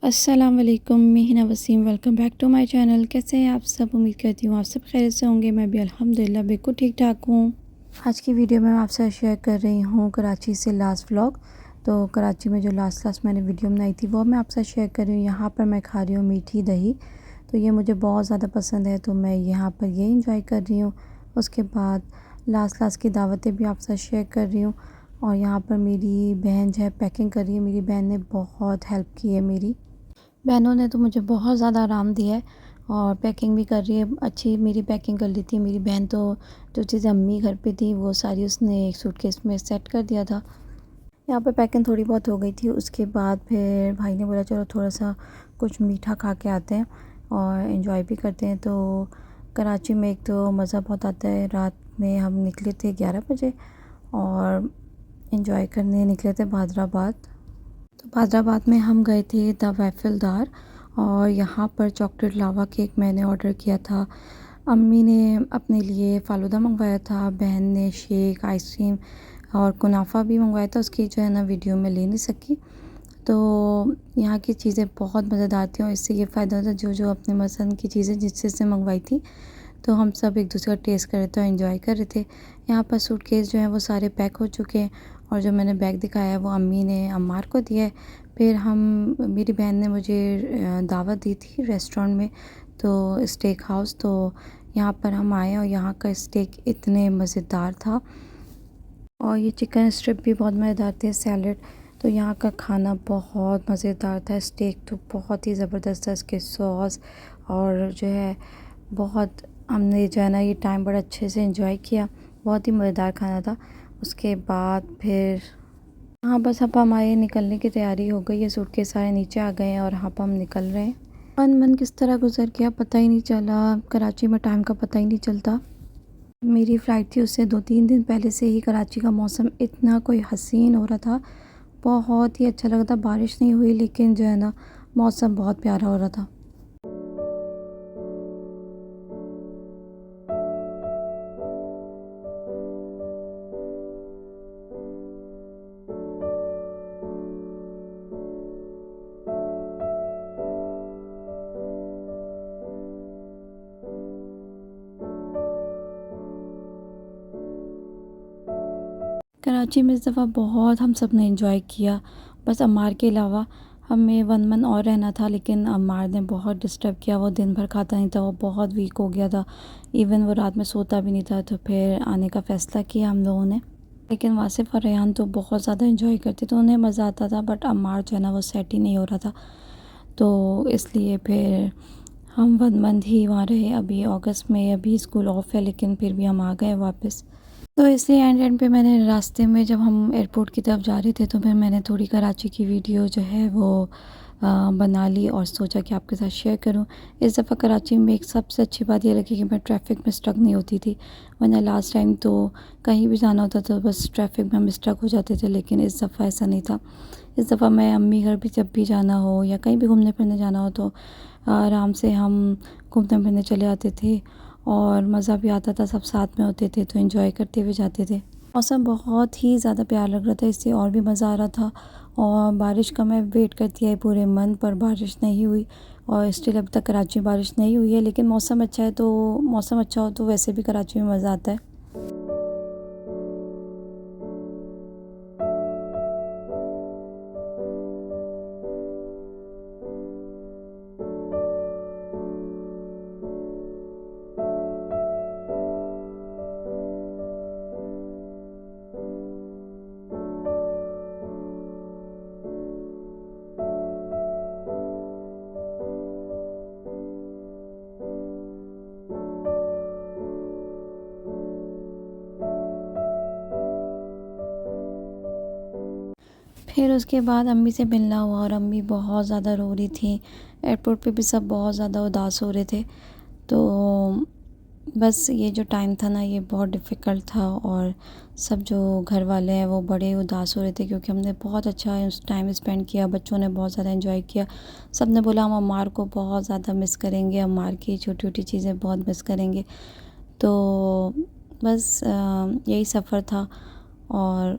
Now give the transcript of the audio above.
अस्सलाम वालेकुम, मैं Hina Waseem. Welcome back to my channel. कैसे हैं आप सब? उम्मीद करती हूँ आप सब खैरियत से होंगे। मैं भी अल्हम्दुलिल्लाह बिल्कुल ठीक ठाक हूँ। आज की वीडियो में आपसे शेयर कर रही हूँ कराची से लास्ट व्लॉग। तो कराची में जो लास्ट मैंने वीडियो बनाई थी वो मैं आपसे शेयर कर रही हूँ। यहाँ पर मैं खा रही हूँ मीठी दही, तो ये मुझे बहुत ज़्यादा पसंद है, तो मैं यहाँ पर ये इंजॉय कर रही हूँ। उसके बाद लास्ट की दावतें भी आपसे शेयर कर रही हूँ। और यहाँ पर मेरी बहन जो है पैकिंग कर रही है। मेरी बहन ने बहुत हेल्प की है। मेरी बहनों ने तो मुझे बहुत ज़्यादा आराम दिया है और पैकिंग भी कर रही है। अच्छी मेरी पैकिंग कर ली थी मेरी बहन। तो जो चीज़ें अम्मी घर पे थी वो सारी उसने एक सूटकेस में सेट कर दिया था। यहाँ पे पैकिंग थोड़ी बहुत हो गई थी। उसके बाद फिर भाई ने बोला चलो थोड़ा सा कुछ मीठा खा के आते हैं और एंजॉय भी करते हैं। तो कराची में एक तो मज़ा बहुत आता है। रात में हम निकले थे 11 बजे और एंजॉय करने निकले थे बादराबाद। तो बादराबाद में हम गए थे द वैफलदार, और यहाँ पर चॉकलेट लावा केक मैंने ऑर्डर किया था। अम्मी ने अपने लिए फ़ालूदा मंगवाया था, बहन ने शेक, आइसक्रीम और कुनाफा भी मंगवाया था। उसकी जो है ना वीडियो में ले नहीं सकी। तो यहाँ की चीज़ें बहुत मज़ेदार थी और इससे ये फ़ायदा होता है जो जो अपने पसंद की चीज़ें जिससे मंगवाई थी, तो हम सब एक दूसरे का टेस्ट कर रहे थे और एंजॉय कर रहे थे। यहाँ पर सूटकेस जो है वो सारे पैक हो चुके हैं और जो मैंने बैग दिखाया है वो अम्मी ने अम्मार को दिया है। फिर हम मेरी बहन ने मुझे दावत दी थी रेस्टोरेंट में, तो स्टेक हाउस। तो यहाँ पर हम आए और यहाँ का स्टेक इतने मज़ेदार था और ये चिकन स्ट्रिप भी बहुत मज़ेदार थे, सैलड। तो यहाँ का खाना बहुत मज़ेदार था। स्टेक तो बहुत ही ज़बरदस्त था, इसके सॉस और जो है बहुत हमने जो है ना ये टाइम बड़ा अच्छे से एंजॉय किया। बहुत ही मज़ेदार खाना था। उसके बाद फिर हाँ बस अब हमारे निकलने की तैयारी हो गई है। सूटकेस सारे नीचे आ गए हैं और यहाँ पर हम निकल रहे हैं। मन किस तरह गुजर गया पता ही नहीं चला। कराची में टाइम का पता ही नहीं चलता। मेरी फ़्लाइट थी उससे 2-3 दिन पहले से ही कराची का मौसम इतना कोई हसीन हो रहा था, बहुत ही अच्छा लग रहा था। बारिश नहीं हुई लेकिन जो है ना मौसम बहुत प्यारा हो रहा था। कराची में इस दफ़ा बहुत हम सब ने एंजॉय किया, बस अम्मार के अलावा। हमें 1 मंथ और रहना था लेकिन अम्मार ने बहुत डिस्टर्ब किया। वो दिन भर खाता नहीं था, वो बहुत वीक हो गया था। इवन वो रात में सोता भी नहीं था। तो फिर आने का फ़ैसला किया हम लोगों ने। लेकिन वासिफ़ और रेहान तो बहुत ज़्यादा एंजॉय करते, तो उन्हें मज़ा आता था। बट अम्मार जो है ना वो सेट ही नहीं हो रहा था, तो इसलिए फिर हम 1 मंथ ही वहाँ रहे। अभी अगस्त में अभी स्कूल ऑफ है लेकिन फिर भी हम आ गए वापस। तो इसलिए एंड पे मैंने रास्ते में जब हम एयरपोर्ट की तरफ जा रहे थे तो फिर मैंने थोड़ी कराची की वीडियो जो है वो बना ली और सोचा कि आपके साथ शेयर करूं। इस दफ़ा कराची में एक सबसे अच्छी बात ये लगी कि मैं ट्रैफिक में स्टक नहीं होती थी, वरना लास्ट टाइम तो कहीं भी जाना होता तो बस ट्रैफिक में हम स्टक हो जाते थे। लेकिन इस दफ़ा ऐसा नहीं था। इस दफ़ा मैं अम्मी घर भी जब भी जाना हो या कहीं भी घूमने फिरने जाना हो तो आराम से हम घूमने फिरने चले आते थे और मज़ा भी आता था। सब साथ में होते थे तो एंजॉय करते हुए जाते थे। मौसम बहुत ही ज़्यादा प्यारा लग रहा था, इससे और भी मज़ा आ रहा था। और बारिश का मैं वेट करती आई पूरे मंथ, पर बारिश नहीं हुई और स्टिल अभी तक कराची में बारिश नहीं हुई है। लेकिन मौसम अच्छा है, तो मौसम अच्छा हो तो वैसे भी कराची में मज़ा आता है। फिर उसके बाद अम्मी से मिलना हुआ और अम्मी बहुत ज़्यादा रो रही थी। एयरपोर्ट पे भी सब बहुत ज़्यादा उदास हो रहे थे। तो बस ये जो टाइम था ना ये बहुत डिफ़िकल्ट था और सब जो घर वाले हैं वो बड़े उदास हो रहे थे क्योंकि हमने बहुत अच्छा उस टाइम स्पेंड किया। बच्चों ने बहुत ज़्यादा एंजॉय किया। सब ने बोला हम अम्मार को बहुत ज़्यादा मिस करेंगे, अम्मार की छोटी छोटी चीज़ें बहुत मिस करेंगे। तो बस यही सफ़र था और